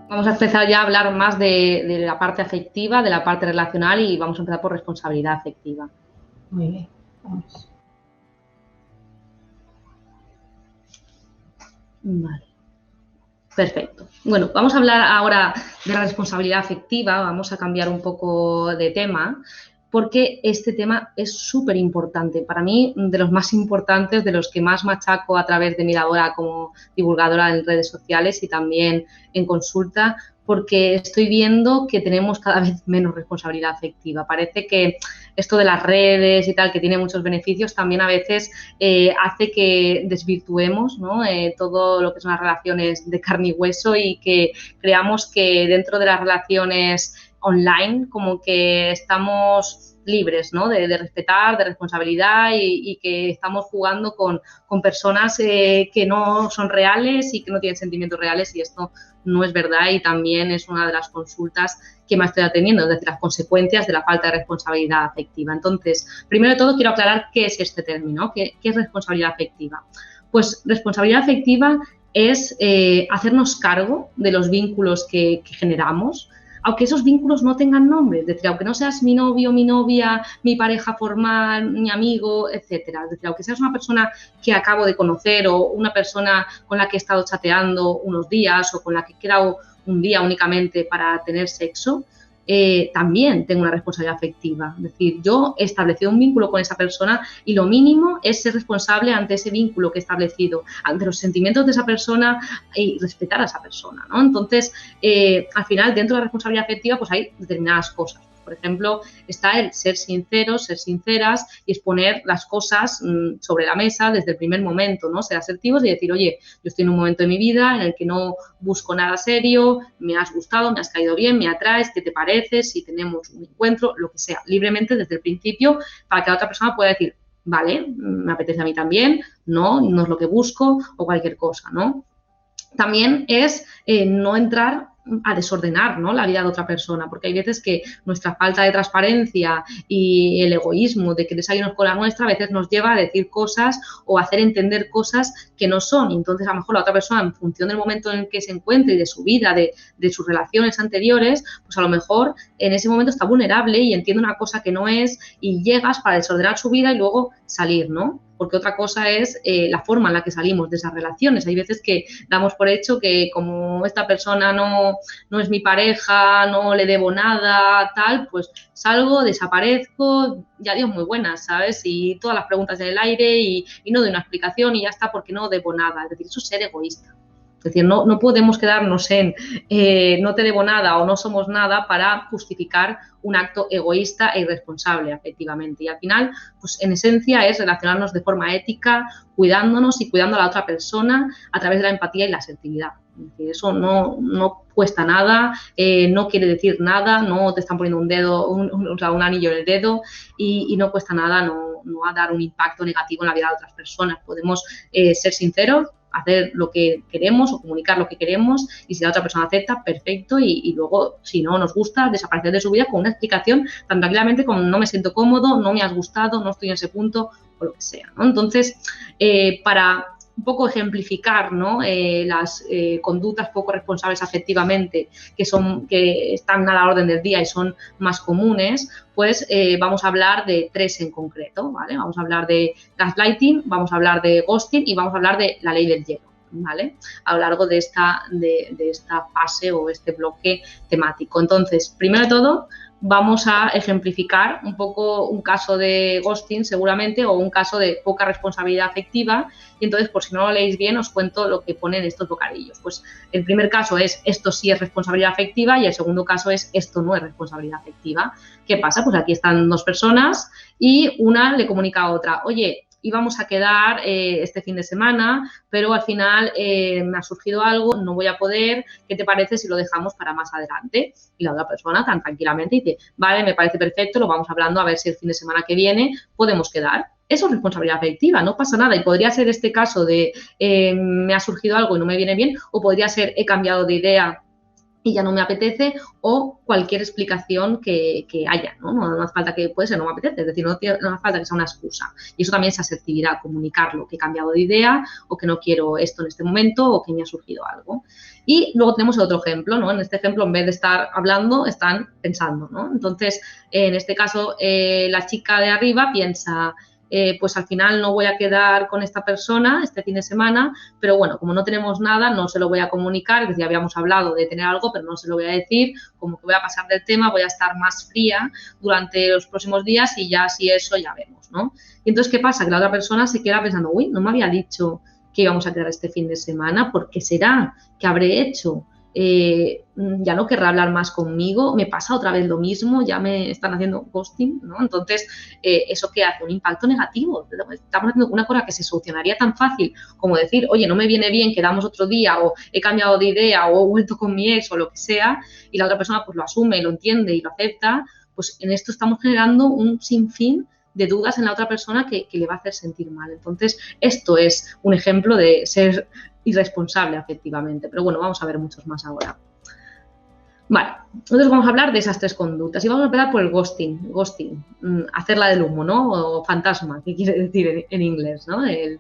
Vamos a empezar ya a hablar más de la parte afectiva, de la parte relacional y vamos a empezar por responsabilidad afectiva. Muy bien, vamos. Vale. Perfecto. Bueno, vamos a hablar ahora de la responsabilidad afectiva, vamos a cambiar un poco de tema, porque este tema es súper importante. Para mí, de los más importantes, de los que más machaco a través de mi labor como divulgadora en redes sociales y también en consulta, porque estoy viendo que tenemos cada vez menos responsabilidad afectiva. Parece que esto de las redes y tal, que tiene muchos beneficios, también a veces hace que desvirtuemos, ¿no? Todo lo que son las relaciones de carne y hueso y que creamos que dentro de las relaciones online como que estamos libres, ¿no? De respetar, de responsabilidad y que estamos jugando con personas que no son reales y que no tienen sentimientos reales y esto no es verdad y también es una de las consultas que más estoy atendiendo, es decir, las consecuencias de la falta de responsabilidad afectiva. Entonces, primero de todo quiero aclarar qué es este término, qué es responsabilidad afectiva. Pues responsabilidad afectiva es hacernos cargo de los vínculos que generamos, aunque esos vínculos no tengan nombre, es decir, aunque no seas mi novio, mi novia, mi pareja formal, mi amigo, etcétera. Es decir, aunque seas una persona que acabo de conocer o una persona con la que he estado chateando unos días o con la que he quedado un día únicamente para tener sexo, también tengo una responsabilidad afectiva. Es decir, yo he establecido un vínculo con esa persona y lo mínimo es ser responsable ante ese vínculo que he establecido, ante los sentimientos de esa persona y respetar a esa persona, ¿no? Entonces, al final, dentro de la responsabilidad afectiva, pues hay determinadas cosas. Por ejemplo, está el ser sinceros, ser sinceras y exponer las cosas sobre la mesa desde el primer momento, ¿no? Ser asertivos y decir, oye, yo estoy en un momento de mi vida en el que no busco nada serio, me has gustado, me has caído bien, me atraes, ¿qué te parece? Si tenemos un encuentro, lo que sea, libremente desde el principio para que la otra persona pueda decir, vale, me apetece a mí también, no es lo que busco o cualquier cosa, ¿no? También es no entrar a desordenar, ¿no? La vida de otra persona, porque hay veces que nuestra falta de transparencia y el egoísmo de querer salirnos con la nuestra a veces nos lleva a decir cosas o a hacer entender cosas que no son. Y entonces, a lo mejor la otra persona, en función del momento en el que se encuentre y de su vida, de sus relaciones anteriores, pues a lo mejor en ese momento está vulnerable y entiende una cosa que no es y llegas para desordenar su vida y luego salir, ¿no? Porque otra cosa es la forma en la que salimos de esas relaciones. Hay veces que damos por hecho que como esta persona no es mi pareja, no le debo nada, tal, pues salgo, desaparezco, ya Dios muy buenas, ¿sabes? Y todas las preguntas en el aire y no doy una explicación y ya está porque no debo nada. Es decir, eso es ser egoísta. Es decir, no podemos quedarnos en no te debo nada o no somos nada para justificar un acto egoísta e irresponsable, efectivamente. Y al final, pues en esencia es relacionarnos de forma ética, cuidándonos y cuidando a la otra persona a través de la empatía y la asertividad. Es decir, eso no cuesta nada, no quiere decir nada, no te están poniendo un dedo, un anillo en el dedo y no cuesta nada, no va a dar un impacto negativo en la vida de otras personas. Podemos ser sinceros, hacer lo que queremos o comunicar lo que queremos y si la otra persona acepta, perfecto y luego, si no nos gusta, desaparecer de su vida con una explicación tan tranquilamente como no me siento cómodo, no me has gustado, no estoy en ese punto o lo que sea, ¿no? Entonces, para un poco ejemplificar, ¿no? Las conductas poco responsables afectivamente que están a la orden del día y son más comunes, pues vamos a hablar de 3 en concreto, ¿vale? Vamos a hablar de gaslighting, vamos a hablar de ghosting y vamos a hablar de la ley del hielo, ¿vale? A lo largo de esta fase o este bloque temático. Entonces, primero de todo, vamos a ejemplificar un poco un caso de ghosting seguramente o un caso de poca responsabilidad afectiva y entonces por si no lo leéis bien os cuento lo que ponen estos bocadillos. Pues el primer caso es esto sí es responsabilidad afectiva y el segundo caso es esto no es responsabilidad afectiva. ¿Qué pasa? Pues aquí están 2 personas y una le comunica a otra, oye, íbamos a quedar este fin de semana, pero al final me ha surgido algo, no voy a poder, ¿qué te parece si lo dejamos para más adelante? Y la otra persona tan tranquilamente dice, vale, me parece perfecto, lo vamos hablando a ver si el fin de semana que viene podemos quedar. Eso es responsabilidad afectiva, no pasa nada. Y podría ser este caso de me ha surgido algo y no me viene bien, o podría ser he cambiado de idea y ya no me apetece, o cualquier explicación que haya, ¿no? No hace falta que, puede ser, no me apetece, es decir, no hace falta que sea una excusa. Y eso también es asertividad, comunicarlo, que he cambiado de idea o que no quiero esto en este momento o que me ha surgido algo. Y luego tenemos otro ejemplo, ¿no? En este ejemplo, en vez de estar hablando, están pensando, ¿no? Entonces, en este caso, la chica de arriba piensa, pues al final no voy a quedar con esta persona este fin de semana, pero bueno, como no tenemos nada, no se lo voy a comunicar, es decir, habíamos hablado de tener algo, pero no se lo voy a decir, como que voy a pasar del tema, voy a estar más fría durante los próximos días y ya si eso ya vemos, ¿no? Y entonces, ¿qué pasa? Que la otra persona se queda pensando, uy, no me había dicho que íbamos a quedar este fin de semana, ¿por qué será? ¿Qué habré hecho? Ya no querrá hablar más conmigo, me pasa otra vez lo mismo, ya me están haciendo ghosting, ¿no? Entonces, ¿eso qué hace? Un impacto negativo. Estamos haciendo una cosa que se solucionaría tan fácil como decir, oye, no me viene bien, quedamos otro día, o he cambiado de idea, o he vuelto con mi ex, o lo que sea, y la otra persona pues lo asume, lo entiende y lo acepta, pues en esto estamos generando un sinfín de dudas en la otra persona que le va a hacer sentir mal. Entonces, esto es un ejemplo de ser irresponsable afectivamente. Pero bueno, vamos a ver muchos más ahora. Vale, entonces vamos a hablar de esas tres conductas y vamos a empezar por el ghosting, hacerla del humo, ¿no? O fantasma, que quiere decir en inglés, ¿no? El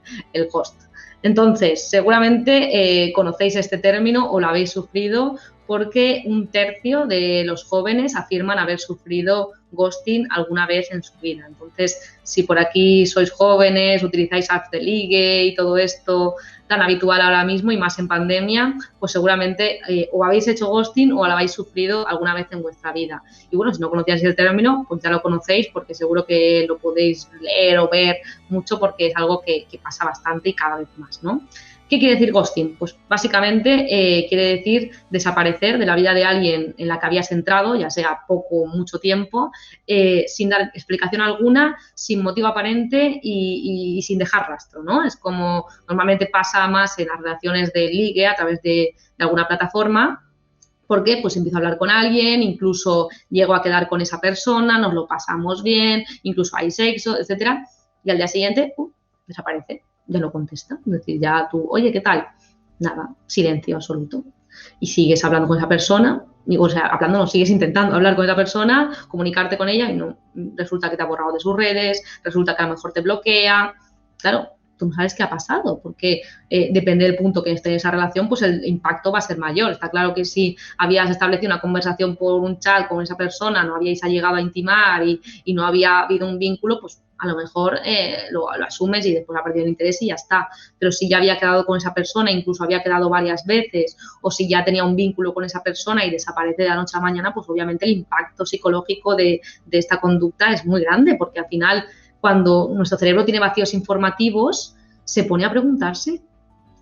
ghost. Entonces, seguramente conocéis este término o lo habéis sufrido porque 1/3 de los jóvenes afirman haber sufrido ghosting alguna vez en su vida. Entonces, si por aquí sois jóvenes, utilizáis apps de ligue y todo esto tan habitual ahora mismo y más en pandemia, pues seguramente o habéis hecho ghosting o lo habéis sufrido alguna vez en vuestra vida. Y bueno, si no conocíais el término, pues ya lo conocéis porque seguro que lo podéis leer o ver mucho porque es algo que pasa bastante y cada vez más, ¿no? ¿Qué quiere decir ghosting? Pues básicamente quiere decir desaparecer de la vida de alguien en la que habías entrado, ya sea poco o mucho tiempo, sin dar explicación alguna, sin motivo aparente y sin dejar rastro, ¿no? Es como normalmente pasa más en las relaciones de ligue a través de alguna plataforma, porque pues empiezo a hablar con alguien, incluso llego a quedar con esa persona, nos lo pasamos bien, incluso hay sexo, etcétera, y al día siguiente desaparece, ya no contesta. Es decir, ya tú, oye, ¿qué tal? Nada, silencio absoluto. Y sigues hablando con esa persona, o sea, hablando, no, sigues intentando hablar con esa persona, comunicarte con ella y no, resulta que te ha borrado de sus redes, resulta que a lo mejor te bloquea. Claro, tú no sabes qué ha pasado, porque depende del punto que esté en esa relación, pues el impacto va a ser mayor. Está claro que si habías establecido una conversación por un chat con esa persona, no habíais llegado a intimar y no había habido un vínculo, pues a lo mejor lo asumes y después ha perdido el interés y ya está. Pero si ya había quedado con esa persona, incluso había quedado varias veces, o si ya tenía un vínculo con esa persona y desaparece de la noche a la mañana, pues obviamente el impacto psicológico de esta conducta es muy grande, porque al final, cuando nuestro cerebro tiene vacíos informativos, se pone a preguntarse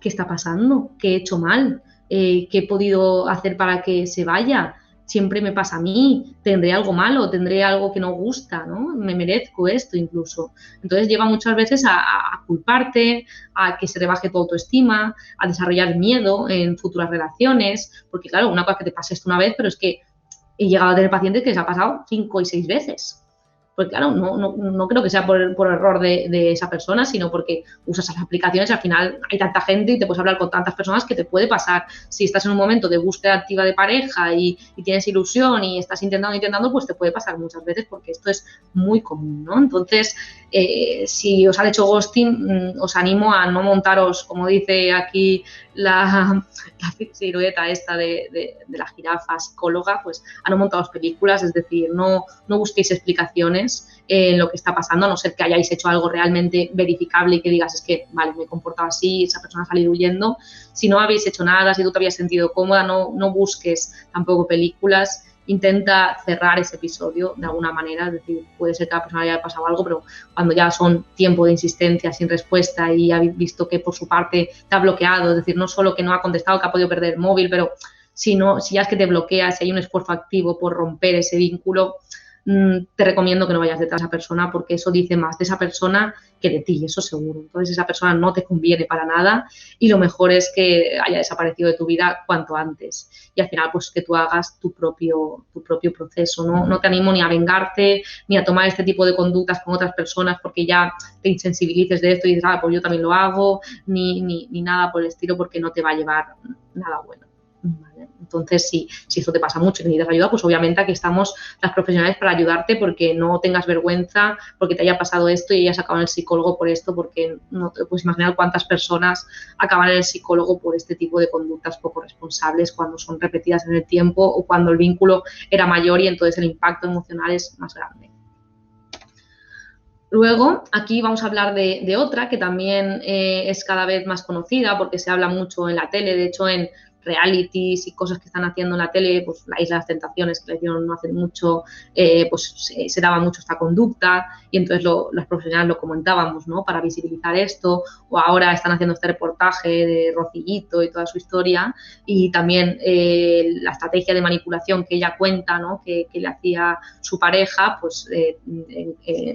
qué está pasando, qué he hecho mal, qué he podido hacer para que se vaya. Siempre me pasa a mí, tendré algo malo, tendré algo que no gusta, ¿no? Me merezco esto incluso. Entonces lleva muchas veces a culparte, a que se rebaje tu autoestima, a desarrollar miedo en futuras relaciones, porque claro, una cosa que te pase esto una vez, pero es que he llegado a tener pacientes que se ha pasado 5 y 6 veces. Pues claro, no creo que sea por error de esa persona, sino porque usas esas aplicaciones y al final hay tanta gente y te puedes hablar con tantas personas que te puede pasar. Si estás en un momento de búsqueda activa de pareja y tienes ilusión y estás intentando, pues te puede pasar muchas veces porque esto es muy común, ¿no? Entonces, si os han hecho ghosting, os animo a no montaros, como dice aquí la silueta esta de la jirafa psicóloga, pues a no montaros películas, es decir, no busquéis explicaciones en lo que está pasando, a no ser que hayáis hecho algo realmente verificable y que digas, es que, vale, me he comportado así, esa persona ha salido huyendo. Si no habéis hecho nada, si tú te habías sentido cómoda, no busques tampoco películas. Intenta cerrar ese episodio de alguna manera, es decir, puede ser que a la persona haya pasado algo, pero cuando ya son tiempo de insistencia sin respuesta y habéis visto que por su parte te ha bloqueado, es decir, no solo que no ha contestado, que ha podido perder el móvil, pero si ya es que te bloquea, si hay un esfuerzo activo por romper ese vínculo, te recomiendo que no vayas detrás de esa persona porque eso dice más de esa persona que de ti, eso seguro. Entonces esa persona no te conviene para nada y lo mejor es que haya desaparecido de tu vida cuanto antes. Y al final pues que tú hagas tu propio proceso. No te animo ni a vengarte ni a tomar este tipo de conductas con otras personas porque ya te insensibilices de esto y dices, pues yo también lo hago, ni nada por el estilo porque no te va a llevar nada bueno. ¿Vale? Entonces, si esto te pasa mucho y necesitas ayuda, pues obviamente aquí estamos las profesionales para ayudarte, porque no tengas vergüenza porque te haya pasado esto y hayas acabado en el psicólogo por esto, porque no te puedes imaginar cuántas personas acaban en el psicólogo por este tipo de conductas poco responsables cuando son repetidas en el tiempo o cuando el vínculo era mayor y entonces el impacto emocional es más grande. Luego, aquí vamos a hablar de otra que también es cada vez más conocida porque se habla mucho en la tele. De hecho, en realities y cosas que están haciendo en la tele, pues la Isla de las Tentaciones, que le hicieron no hace mucho, pues se daba mucho esta conducta y entonces los profesionales lo comentábamos, ¿no? Para visibilizar esto. O ahora están haciendo este reportaje de Rocillito y toda su historia, y también la estrategia de manipulación que ella cuenta, ¿no? Que le hacía su pareja, pues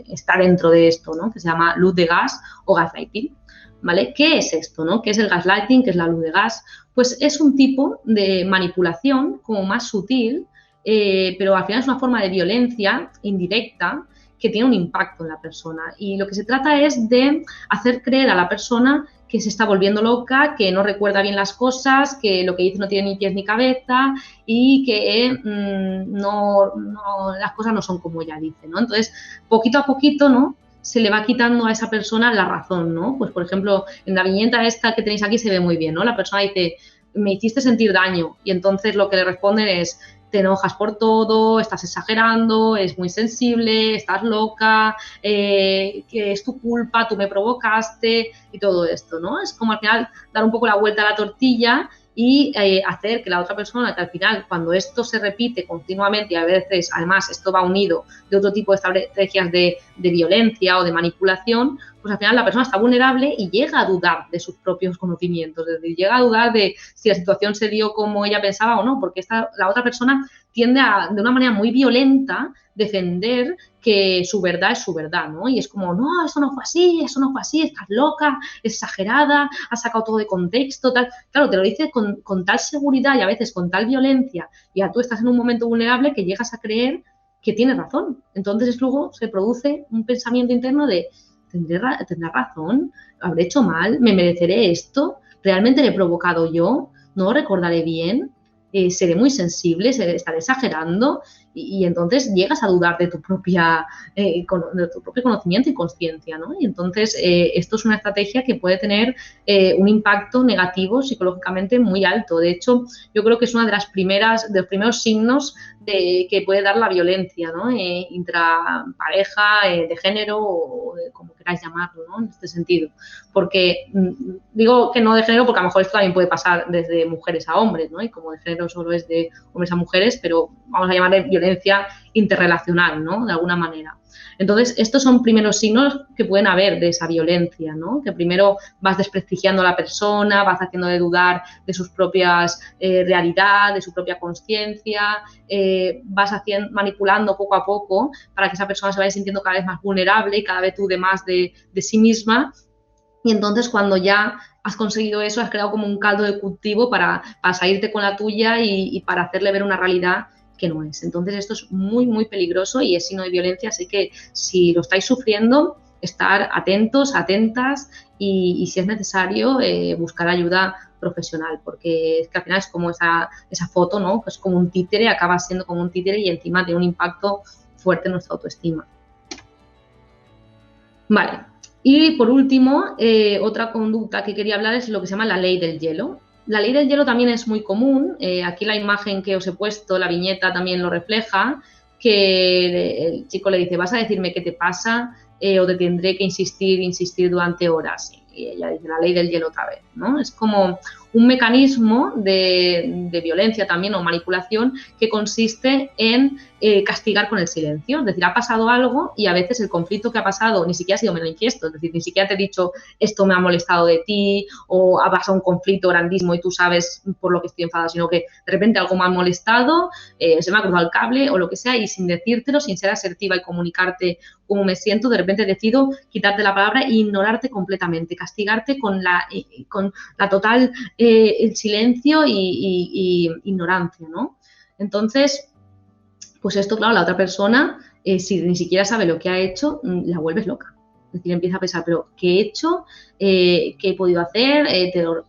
está dentro de esto, ¿no? Que se llama luz de gas o gaslighting. ¿Vale? ¿Qué es esto, no? ¿Qué es el gaslighting? ¿Qué es la luz de gas? Pues es un tipo de manipulación como más sutil, pero al final es una forma de violencia indirecta que tiene un impacto en la persona. Y lo que se trata es de hacer creer a la persona que se está volviendo loca, que no recuerda bien las cosas, que lo que dice no tiene ni pies ni cabeza y que las cosas no son como ella dice, ¿no? Entonces, poquito a poquito, ¿no? Se le va quitando a esa persona la razón, ¿no? Pues, por ejemplo, en la viñeta esta que tenéis aquí se ve muy bien, ¿no? La persona dice, me hiciste sentir daño, y entonces lo que le responden es, te enojas por todo, estás exagerando, eres muy sensible, estás loca, que es tu culpa, tú me provocaste y todo esto, ¿no? Es como al final dar un poco la vuelta a la tortilla y hacer que la otra persona, que al final cuando esto se repite continuamente y a veces además esto va unido de otro tipo de estrategias de violencia o de manipulación, pues al final la persona está vulnerable y llega a dudar de sus propios conocimientos, es decir, llega a dudar de si la situación se dio como ella pensaba o no, porque la otra persona tiende a, de una manera muy violenta, defender que su verdad es su verdad, ¿no? Y es como, no, eso no fue así, estás loca, es exagerada, has sacado todo de contexto, tal. Claro, te lo dice con tal seguridad y a veces con tal violencia, y tú estás en un momento vulnerable que llegas a creer que tienes razón. Entonces luego se produce un pensamiento interno de, ¿tendré razón? ¿Lo habré hecho mal? ¿Me mereceré esto? ¿Realmente le he provocado yo? ¿No lo recordaré bien? ¿Seré muy sensible? ¿Estaré exagerando? Y entonces llegas a dudar de tu propio conocimiento y conciencia, ¿no? Y entonces esto es una estrategia que puede tener un impacto negativo psicológicamente muy alto. De hecho, yo creo que es una de los primeros signos que puede dar la violencia, ¿no? Intrapareja, de género o como queráis llamarlo, ¿no? En este sentido. Porque digo que no de género porque a lo mejor esto también puede pasar desde mujeres a hombres, ¿no? Y como de género solo es de hombres a mujeres, pero vamos a llamarle violencia interrelacional, ¿no? De alguna manera. Entonces, estos son primeros signos que pueden haber de esa violencia, ¿no? Que primero vas desprestigiando a la persona, vas haciéndole dudar de sus propias realidad, de su propia conciencia, vas manipulando poco a poco para que esa persona se vaya sintiendo cada vez más vulnerable y cada vez dude más de sí misma. Y entonces cuando ya has conseguido eso, has creado como un caldo de cultivo para salirte con la tuya y para hacerle ver una realidad que no es. Entonces esto es muy, muy peligroso y es signo de violencia, así que si lo estáis sufriendo, estar atentos, atentas y si es necesario, buscar ayuda profesional, porque es que al final es como esa foto, ¿no? Que es como un títere, acaba siendo como un títere y encima tiene un impacto fuerte en nuestra autoestima. Vale. Y por último, otra conducta que quería hablar es lo que se llama la ley del hielo. La ley del hielo también es muy común. Aquí la imagen que os he puesto, la viñeta también lo refleja, que el chico le dice, ¿vas a decirme qué te pasa o te tendré que insistir durante horas? Y ella dice, la ley del hielo otra vez, ¿no? Es como un mecanismo de violencia también o manipulación que consiste en castigar con el silencio. Es decir, ha pasado algo y a veces el conflicto que ha pasado ni siquiera ha sido manifiesto. Es decir, ni siquiera te he dicho esto me ha molestado de ti o ha pasado un conflicto grandísimo y tú sabes por lo que estoy enfadada, sino que de repente algo me ha molestado, se me ha cruzado el cable o lo que sea y sin decírtelo, sin ser asertiva y comunicarte cómo me siento, de repente decido quitarte la palabra e ignorarte completamente, castigarte con la total el silencio y ignorancia, ¿no? Entonces, pues esto, claro, la otra persona, si ni siquiera sabe lo que ha hecho, la vuelves loca. decir, empieza a pensar, pero ¿qué he hecho? ¿Qué he podido hacer? Te lo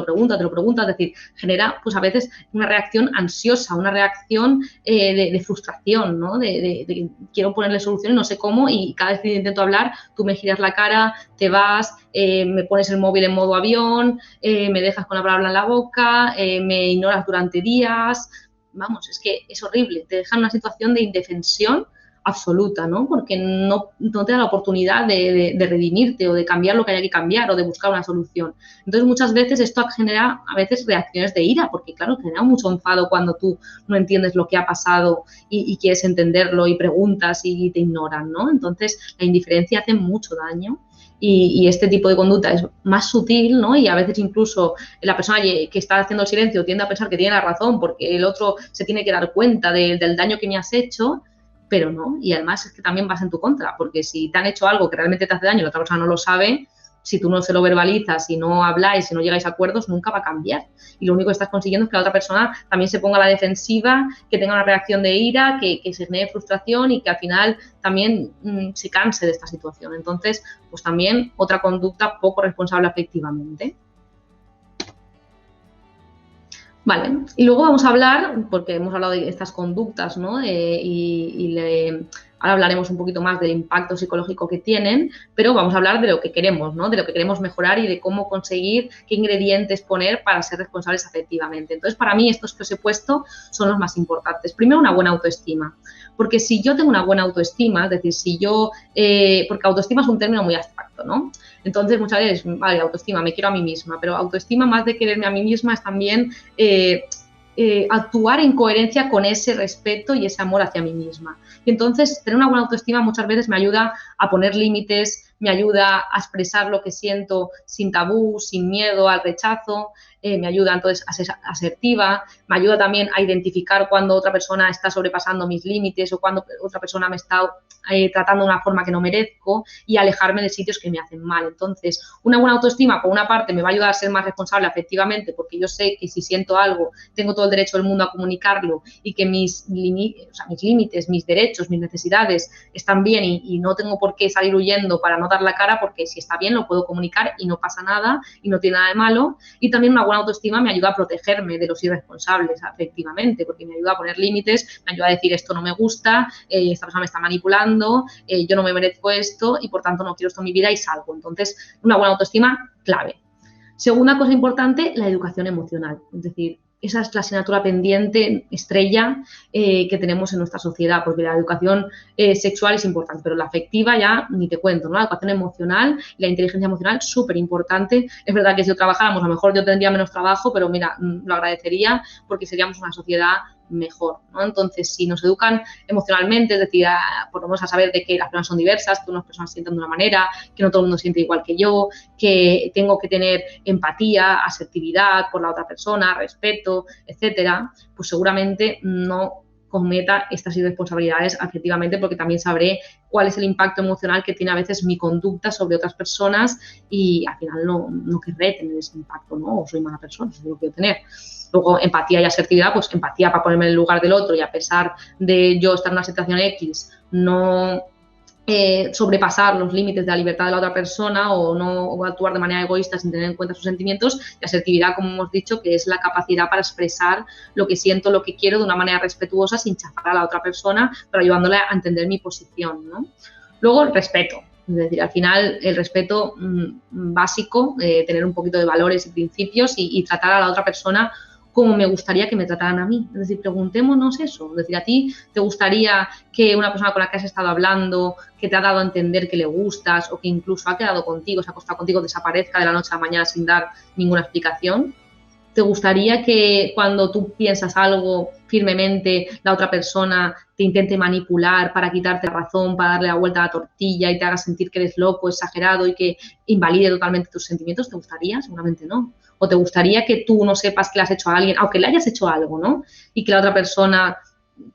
pregunta, es decir, genera pues a veces una reacción ansiosa, una reacción de frustración, ¿no? De quiero ponerle solución y no sé cómo, y cada vez que intento hablar, tú me giras la cara, te vas, me pones el móvil en modo avión, me dejas con la palabra en la boca, me ignoras durante días. Vamos, es que es horrible, te deja en una situación de indefensión absoluta, ¿no? Porque no te da la oportunidad de redimirte o de cambiar lo que haya que cambiar o de buscar una solución. Entonces, muchas veces esto genera a veces reacciones de ira, porque claro, genera mucho enfado cuando tú no entiendes lo que ha pasado y quieres entenderlo y preguntas y te ignoran, ¿no? Entonces, la indiferencia hace mucho daño. Y este tipo de conducta es más sutil, ¿no? Y a veces incluso la persona que está haciendo el silencio tiende a pensar que tiene la razón porque el otro se tiene que dar cuenta del daño que me has hecho, pero no. Y además es que también vas en tu contra, porque si te han hecho algo que realmente te hace daño y la otra persona no lo sabe, si tú no se lo verbalizas, si no habláis, si no llegáis a acuerdos, nunca va a cambiar. Y lo único que estás consiguiendo es que la otra persona también se ponga a la defensiva, que tenga una reacción de ira, que se genere frustración y que al final también se canse de esta situación. Entonces, pues también otra conducta poco responsable afectivamente. Vale, y luego vamos a hablar, porque hemos hablado de estas conductas, ¿no? Ahora hablaremos un poquito más del impacto psicológico que tienen, pero vamos a hablar de lo que queremos, ¿no? De lo que queremos mejorar y de cómo conseguir qué ingredientes poner para ser responsables afectivamente. Entonces, para mí, estos que os he puesto son los más importantes. Primero, una buena autoestima, porque si yo tengo una buena autoestima, es decir, si yo, porque autoestima es un término muy abstracto, ¿no? Entonces, muchas veces, vale, autoestima, me quiero a mí misma, pero autoestima, más de quererme a mí misma, es también actuar en coherencia con ese respeto y ese amor hacia mí misma. Y entonces, tener una buena autoestima muchas veces me ayuda a poner límites, me ayuda a expresar lo que siento sin tabú, sin miedo al rechazo, me ayuda entonces a ser asertiva, me ayuda también a identificar cuando otra persona está sobrepasando mis límites o cuando otra persona me está tratando de una forma que no merezco y alejarme de sitios que me hacen mal. Entonces, una buena autoestima, por una parte, me va a ayudar a ser más responsable afectivamente porque yo sé que si siento algo, tengo todo el derecho del mundo a comunicarlo y que mis límites, mis derechos, mis necesidades están bien y no tengo por qué salir huyendo para no dar la cara porque si está bien lo puedo comunicar y no pasa nada y no tiene nada de malo. Y también una buena autoestima me ayuda a protegerme de los irresponsables afectivamente porque me ayuda a poner límites, me ayuda a decir esto no me gusta, esta persona me está manipulando, yo no me merezco esto y por tanto no quiero esto en mi vida y salgo. Entonces, una buena autoestima, clave. Segunda cosa importante, la educación emocional. Es decir, esa es la asignatura pendiente, estrella, que tenemos en nuestra sociedad, porque la educación sexual es importante, pero la afectiva ya ni te cuento, ¿no? La educación emocional y la inteligencia emocional, súper importante. Es verdad que si yo trabajáramos, a lo mejor yo tendría menos trabajo, pero mira, lo agradecería porque seríamos una sociedad mejor, ¿no? Entonces, si nos educan emocionalmente, es decir, por lo menos a saber de que las personas son diversas, que unas personas sienten de una manera, que no todo el mundo siente igual que yo, que tengo que tener empatía, asertividad por la otra persona, respeto, etcétera, pues seguramente no cometa estas irresponsabilidades afectivamente porque también sabré cuál es el impacto emocional que tiene a veces mi conducta sobre otras personas y al final no querré tener ese impacto, ¿no? O soy mala persona, eso es lo que quiero tener. Luego, empatía y asertividad, pues empatía para ponerme en el lugar del otro y a pesar de yo estar en una situación X, no sobrepasar los límites de la libertad de la otra persona o no actuar de manera egoísta sin tener en cuenta sus sentimientos. Y asertividad, como hemos dicho, que es la capacidad para expresar lo que siento, lo que quiero de una manera respetuosa sin chafar a la otra persona, pero ayudándole a entender mi posición, ¿no? Luego, el respeto. Es decir, al final, el respeto básico, tener un poquito de valores y principios y tratar a la otra persona como me gustaría que me trataran a mí. Es decir, preguntémonos eso. Es decir, ¿a ti te gustaría que una persona con la que has estado hablando, que te ha dado a entender que le gustas o que incluso ha quedado contigo, se ha acostado contigo, desaparezca de la noche a la mañana sin dar ninguna explicación? ¿Te gustaría que cuando tú piensas algo firmemente, la otra persona te intente manipular para quitarte la razón, para darle la vuelta a la tortilla y te haga sentir que eres loco, exagerado y que invalide totalmente tus sentimientos? ¿Te gustaría? Seguramente no. ¿O te gustaría que tú no sepas que le has hecho a alguien, aunque le hayas hecho algo, ¿no? Y que la otra persona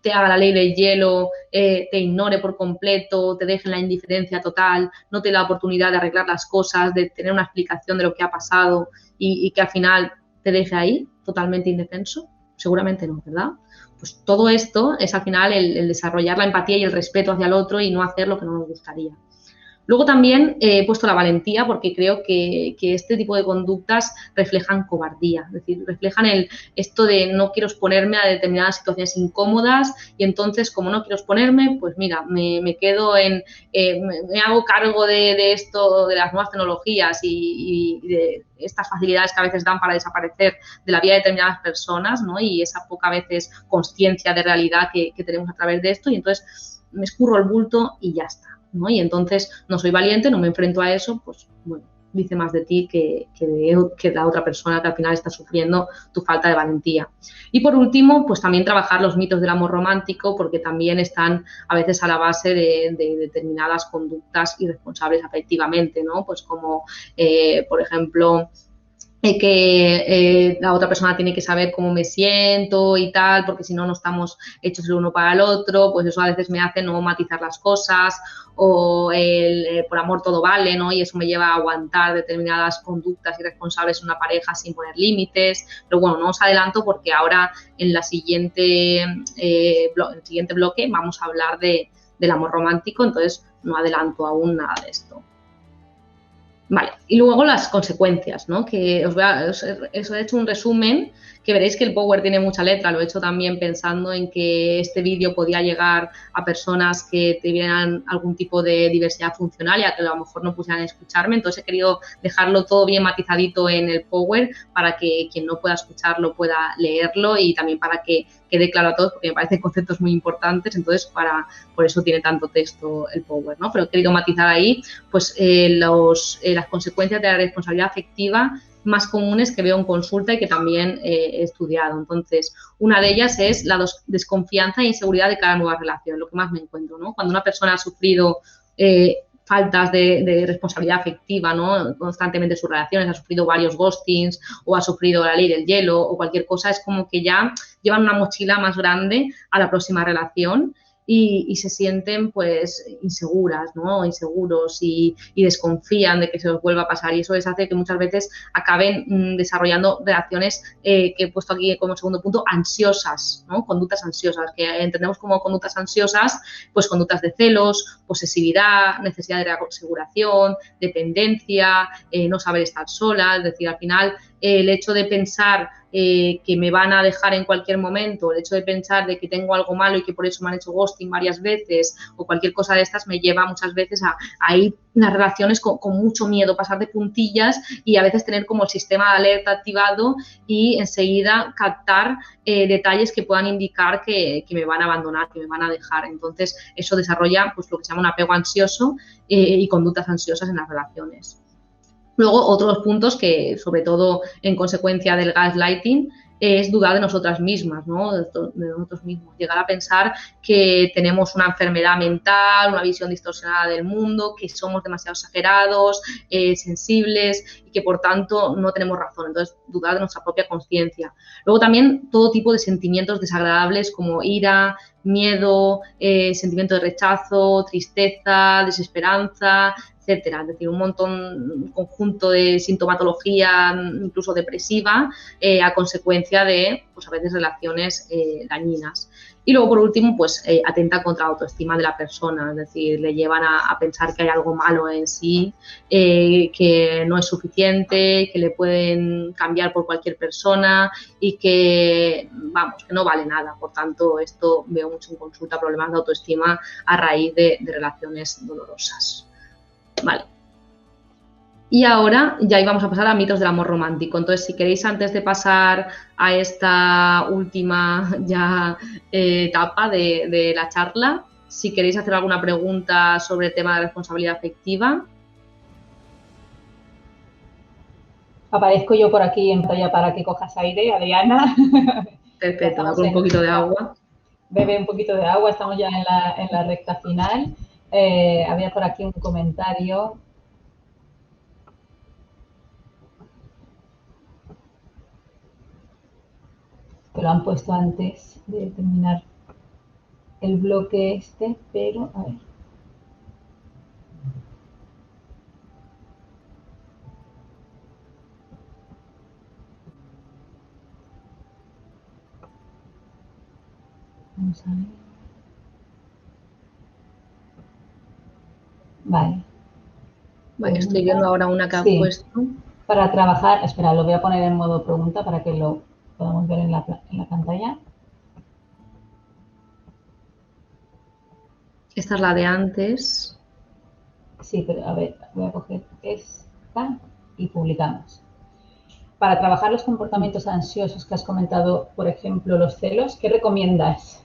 te haga la ley del hielo, te ignore por completo, te deje en la indiferencia total, no te dé la oportunidad de arreglar las cosas, de tener una explicación de lo que ha pasado y que al final te deje ahí totalmente indefenso? Seguramente no, ¿verdad? Pues todo esto es al final el desarrollar la empatía y el respeto hacia el otro y no hacer lo que no nos gustaría. Luego también he puesto la valentía porque creo que este tipo de conductas reflejan cobardía, es decir, reflejan esto de no quiero exponerme a determinadas situaciones incómodas y entonces como no quiero exponerme, pues mira, me quedo me hago cargo de esto, de las nuevas tecnologías y de estas facilidades que a veces dan para desaparecer de la vida de determinadas personas, ¿no? Y esa poca veces conciencia de realidad que tenemos a través de esto y entonces me escurro el bulto y ya está, ¿no? Y entonces no soy valiente, no me enfrento a eso, pues bueno, dice más de ti que la otra persona que al final está sufriendo tu falta de valentía. Y por último, pues también trabajar los mitos del amor romántico porque también están a veces a la base de determinadas conductas irresponsables afectivamente, ¿no? Pues como, por ejemplo, que la otra persona tiene que saber cómo me siento y tal, porque si no, no estamos hechos el uno para el otro, pues eso a veces me hace no matizar las cosas o por amor todo vale, ¿no? Y eso me lleva a aguantar determinadas conductas irresponsables en una pareja sin poner límites. Pero bueno, no os adelanto porque ahora en el siguiente bloque vamos a hablar del amor romántico, entonces no adelanto aún nada de esto. Vale, y luego las consecuencias, ¿no? Que os he hecho un resumen, que veréis que el Power tiene mucha letra, lo he hecho también pensando en que este vídeo podía llegar a personas que tuvieran algún tipo de diversidad funcional y a que a lo mejor no pusieran a escucharme, entonces he querido dejarlo todo bien matizadito en el Power para que quien no pueda escucharlo pueda leerlo y también para que quede claro a todos, porque me parecen conceptos muy importantes, entonces por eso tiene tanto texto el Power, ¿no? Pero he querido matizar ahí pues las consecuencias de la responsabilidad afectiva más comunes que veo en consulta y que también he estudiado. Entonces, una de ellas es la desconfianza e inseguridad de cada nueva relación, lo que más me encuentro, ¿no? Cuando una persona ha sufrido faltas de responsabilidad afectiva, ¿no? Constantemente en sus relaciones, ha sufrido varios ghostings o ha sufrido la ley del hielo o cualquier cosa, es como que ya llevan una mochila más grande a la próxima relación y se sienten pues inseguras, ¿no? Inseguros y desconfían de que se os vuelva a pasar y eso les hace que muchas veces acaben desarrollando relaciones que he puesto aquí como segundo punto, ansiosas, ¿no? Conductas ansiosas, que entendemos como conductas ansiosas, pues conductas de celos, posesividad, necesidad de reaseguración, dependencia, no saber estar sola, es decir, al final el hecho de pensar que me van a dejar en cualquier momento, el hecho de pensar de que tengo algo malo y que por eso me han hecho ghosting varias veces o cualquier cosa de estas me lleva muchas veces a ir las relaciones con mucho miedo, pasar de puntillas y a veces tener como el sistema de alerta activado y enseguida captar detalles que puedan indicar que me van a abandonar, que me van a dejar. Entonces eso desarrolla pues lo que se llama un apego ansioso y conductas ansiosas en las relaciones. Luego, otros puntos que, sobre todo en consecuencia del gaslighting, es dudar de nosotras mismas, ¿no? De nosotros mismos. Llegar a pensar que tenemos una enfermedad mental, una visión distorsionada del mundo, que somos demasiado exagerados, sensibles y que por tanto no tenemos razón. Entonces, dudar de nuestra propia conciencia. Luego también todo tipo de sentimientos desagradables como ira, miedo, sentimiento de rechazo, tristeza, desesperanza, etcétera. Es decir, un conjunto de sintomatología, incluso depresiva, a consecuencia de, pues a veces, relaciones dañinas. Y luego, por último, pues atenta contra la autoestima de la persona, es decir, le llevan a pensar que hay algo malo en sí, que no es suficiente, que le pueden cambiar por cualquier persona y que, vamos, que no vale nada. Por tanto, esto veo mucho en consulta, problemas de autoestima a raíz de relaciones dolorosas. Vale. Y ahora ya íbamos a pasar a mitos del amor romántico. Entonces, si queréis, antes de pasar a esta última ya etapa de la charla, si queréis hacer alguna pregunta sobre el tema de responsabilidad afectiva. Aparezco yo por aquí en pantalla para que cojas aire, Adriana. Perfecto, me con un poquito de agua. Bebe un poquito de agua, estamos ya en la recta final. Había por aquí un comentario. Que lo han puesto antes de terminar el bloque este, pero a ver. Vamos a ver. Vale. Estoy viendo ahora una que ha Sí. puesto. Para trabajar, espera, lo voy a poner en modo pregunta para que lo podamos ver en la pantalla. Esta es la de antes. Sí, pero a ver, voy a coger esta y publicamos. Para trabajar los comportamientos ansiosos que has comentado, por ejemplo, los celos, ¿qué recomiendas?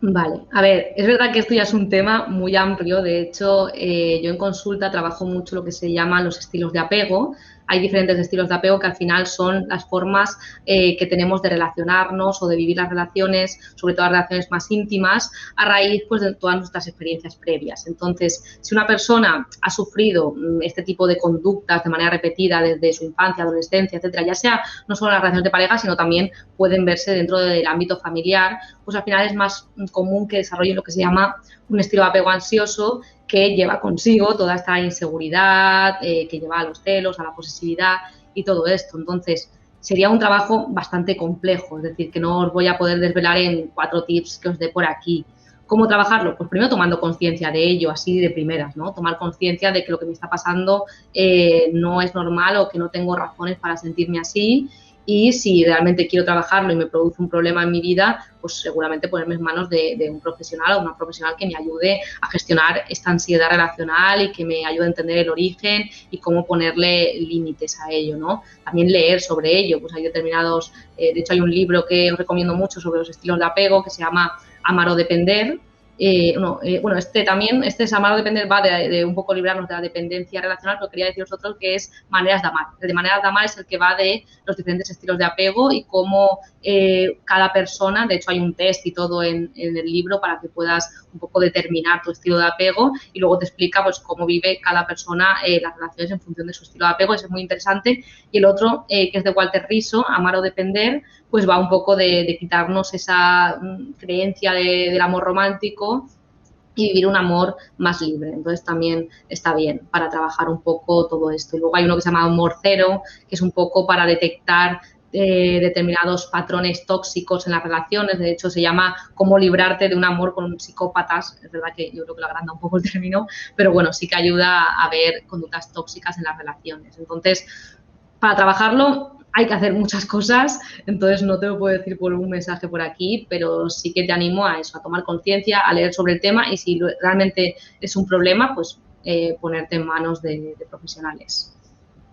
Vale, a ver, es verdad que esto ya es un tema muy amplio. De hecho, yo en consulta trabajo mucho lo que se llaman los estilos de apego. Hay diferentes estilos de apego que al final son las formas que tenemos de relacionarnos o de vivir las relaciones, sobre todo las relaciones más íntimas, a raíz pues, de todas nuestras experiencias previas. Entonces, si una persona ha sufrido este tipo de conductas de manera repetida desde su infancia, adolescencia, etcétera, ya sea no solo en las relaciones de pareja, sino también pueden verse dentro del ámbito familiar, pues al final es más común que desarrollen lo que se llama un estilo de apego ansioso que lleva consigo toda esta inseguridad, que lleva a los celos, a la posesividad y todo esto. Entonces, sería un trabajo bastante complejo, es decir, que no os voy a poder desvelar en 4 tips que os dé por aquí. ¿Cómo trabajarlo? Pues primero tomando conciencia de ello, así de primeras, ¿no? Tomar conciencia de que lo que me está pasando no es normal o que no tengo razones para sentirme así. Y si realmente quiero trabajarlo y me produce un problema en mi vida, pues seguramente ponerme en manos de un profesional o una profesional que me ayude a gestionar esta ansiedad relacional y que me ayude a entender el origen y cómo ponerle límites a ello, ¿no? También leer sobre ello, pues hay determinados, de hecho hay un libro que os recomiendo mucho sobre los estilos de apego que se llama Amar o Depender. Bueno, este es Amar o Depender, va de un poco librarnos de la dependencia relacional, pero quería deciros otro que es Maneras de Amar. El de Maneras de Amar es el que va de los diferentes estilos de apego y cómo cada persona, de hecho hay un test y todo en el libro para que puedas un poco determinar tu estilo de apego y luego te explica pues cómo vive cada persona las relaciones en función de su estilo de apego, eso es muy interesante. Y el otro, que es de Walter Rizzo, Amar o Depender, pues va un poco de quitarnos esa creencia del amor romántico y vivir un amor más libre. Entonces también está bien para trabajar un poco todo esto. Y luego hay uno que se llama Amor Cero, que es un poco para detectar determinados patrones tóxicos en las relaciones. De hecho, se llama Cómo librarte de un amor con psicópatas. Es verdad que yo creo que lo agranda un poco el término, pero bueno, sí que ayuda a ver conductas tóxicas en las relaciones. Entonces, para trabajarlo hay que hacer muchas cosas, entonces no te lo puedo decir por un mensaje por aquí, pero sí que te animo a eso, a tomar conciencia, a leer sobre el tema y si realmente es un problema, pues ponerte en manos de profesionales.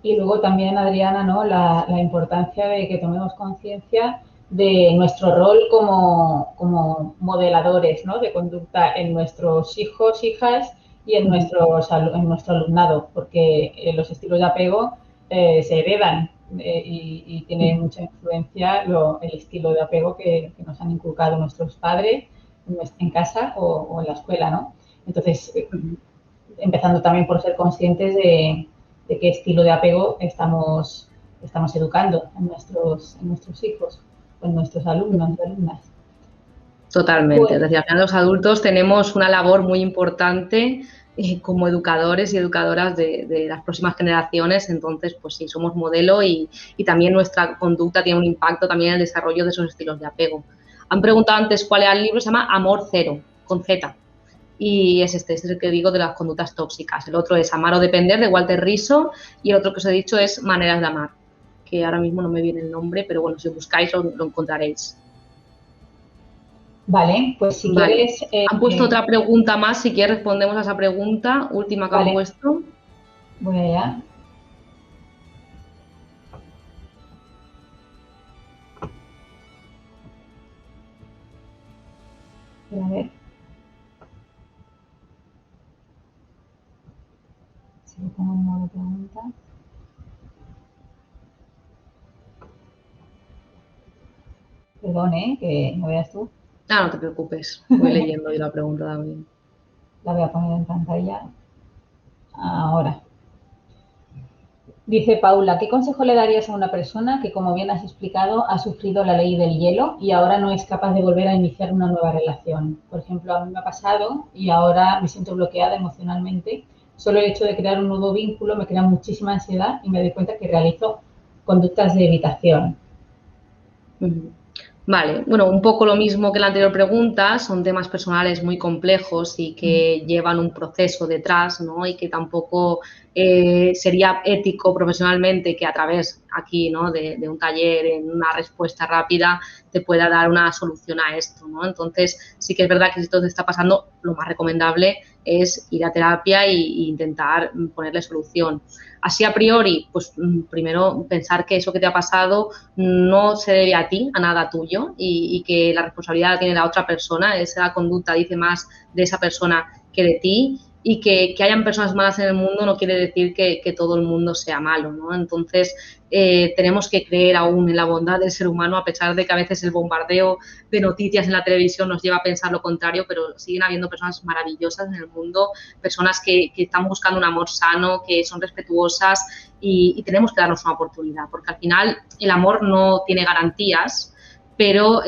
Y luego también, Adriana, ¿no? La importancia de que tomemos conciencia de nuestro rol como modeladores, ¿no? De conducta en nuestros hijos, hijas y en nuestro alumnado, porque los estilos de apego se heredan y tiene mucha influencia el estilo de apego que nos han inculcado nuestros padres en casa o en la escuela, ¿no? Entonces, empezando también por ser conscientes de qué estilo de apego estamos educando en nuestros hijos, en nuestros alumnos y alumnas. Totalmente. Es decir, al final los adultos tenemos una labor muy importante como educadores y educadoras de las próximas generaciones. Entonces, pues sí, somos modelo y también nuestra conducta tiene un impacto también en el desarrollo de esos estilos de apego. Han preguntado antes cuál era el libro, se llama Amor Cero, con Z. Y este es el que digo de las conductas tóxicas. El otro es Amar o Depender, de Walter Rizzo, y el otro que os he dicho es Maneras de Amar, que ahora mismo no me viene el nombre, pero bueno, si buscáis lo encontraréis. Vale, pues si Vale. quieres... Han puesto otra pregunta más, si quieres respondemos a esa pregunta, última que han puesto. Voy allá. A ver. Si le pongo un modo pregunta. Perdón, que no veas tú. No te preocupes, voy leyendo yo la pregunta también. La voy a poner en pantalla. Ahora. Dice Paula, ¿qué consejo le darías a una persona que, como bien has explicado, ha sufrido la ley del hielo y ahora no es capaz de volver a iniciar una nueva relación? Por ejemplo, a mí me ha pasado y ahora me siento bloqueada emocionalmente. Solo el hecho de crear un nuevo vínculo me crea muchísima ansiedad y me doy cuenta que realizo conductas de evitación. Vale, bueno, un poco lo mismo que la anterior pregunta, son temas personales muy complejos y que llevan un proceso detrás, ¿no? Y que tampoco sería ético profesionalmente que a través aquí, ¿no? de un taller, en una respuesta rápida, te pueda dar una solución a esto, ¿no? Entonces, sí que es verdad que si esto te está pasando, lo más recomendable es ir a terapia e intentar ponerle solución. Así a priori, pues primero pensar que eso que te ha pasado no se debe a ti, a nada tuyo, y que la responsabilidad la tiene la otra persona, esa conducta dice más de esa persona que de ti, y que hayan personas malas en el mundo no quiere decir que todo el mundo sea malo, ¿no? Entonces, tenemos que creer aún en la bondad del ser humano, a pesar de que a veces el bombardeo de noticias en la televisión nos lleva a pensar lo contrario, pero siguen habiendo personas maravillosas en el mundo, personas que están buscando un amor sano, que son respetuosas, y tenemos que darnos una oportunidad, porque al final el amor no tiene garantías, pero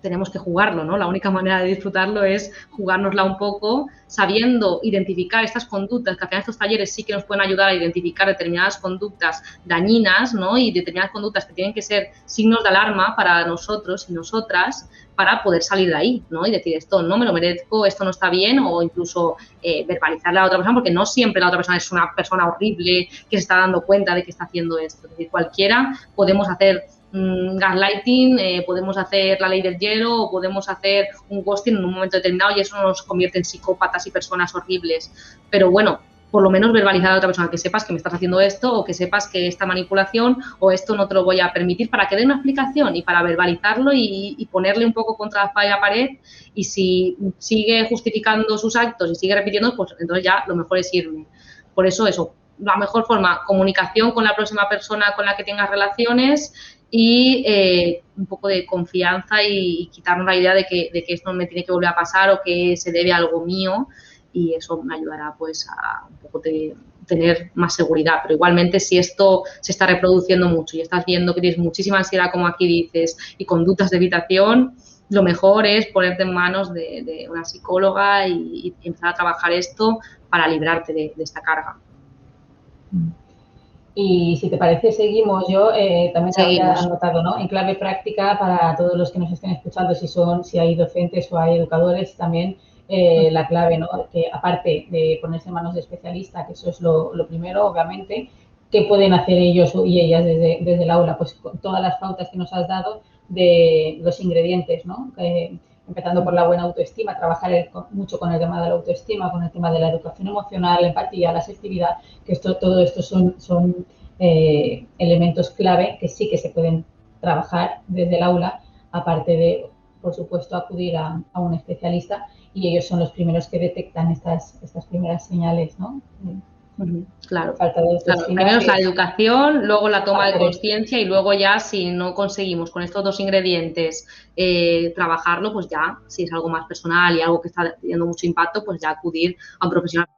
tenemos que jugarlo, ¿no? La única manera de disfrutarlo es jugárnosla un poco, sabiendo identificar estas conductas, que al final estos talleres sí que nos pueden ayudar a identificar determinadas conductas dañinas, ¿no? Y determinadas conductas que tienen que ser signos de alarma para nosotros y nosotras, para poder salir de ahí, ¿no? Y decir, esto no me lo merezco, esto no está bien, o incluso verbalizarle a la otra persona, porque no siempre la otra persona es una persona horrible que se está dando cuenta de que está haciendo esto. Es decir, cualquiera podemos hacer gaslighting, podemos hacer la ley del hielo, o podemos hacer un ghosting en un momento determinado, y eso no nos convierte en psicópatas y personas horribles. Pero bueno, por lo menos verbalizar a otra persona, que sepas que me estás haciendo esto, o que sepas que esta manipulación o esto no te lo voy a permitir, para que dé una explicación y para verbalizarlo y ponerle un poco contra la pared. Y si sigue justificando sus actos y sigue repitiendo, pues entonces ya lo mejor es irme. Por eso, la mejor forma, comunicación con la próxima persona con la que tengas relaciones, y un poco de confianza, y quitarnos la idea de que esto me tiene que volver a pasar o que se debe a algo mío, y eso me ayudará pues a un poco tener más seguridad. Pero igualmente, si esto se está reproduciendo mucho y estás viendo que tienes muchísima ansiedad, como aquí dices, y conductas de evitación, lo mejor es ponerte en manos de una psicóloga y empezar a trabajar esto para librarte de esta carga. Y si te parece, seguimos. Yo también había Seguimos. anotado, ¿no? En clave práctica para todos los que nos estén escuchando, si hay docentes o hay educadores, también la clave, ¿no? Que aparte de ponerse en manos de especialista, que eso es lo primero, obviamente, ¿qué pueden hacer ellos y ellas desde el aula? Pues con todas las pautas que nos has dado de los ingredientes, ¿no? Empezando por la buena autoestima, trabajar mucho con el tema de la autoestima, con el tema de la educación emocional, la empatía, la asertividad, que todo esto son elementos clave que sí que se pueden trabajar desde el aula, aparte de, por supuesto, acudir a un especialista, y ellos son los primeros que detectan estas primeras señales, ¿no? Claro, Falta de claro. autoestima. Primero es la educación, luego la toma de conciencia, y luego ya, si no conseguimos con estos dos ingredientes trabajarlo, pues ya, si es algo más personal y algo que está teniendo mucho impacto, pues ya acudir a un profesional.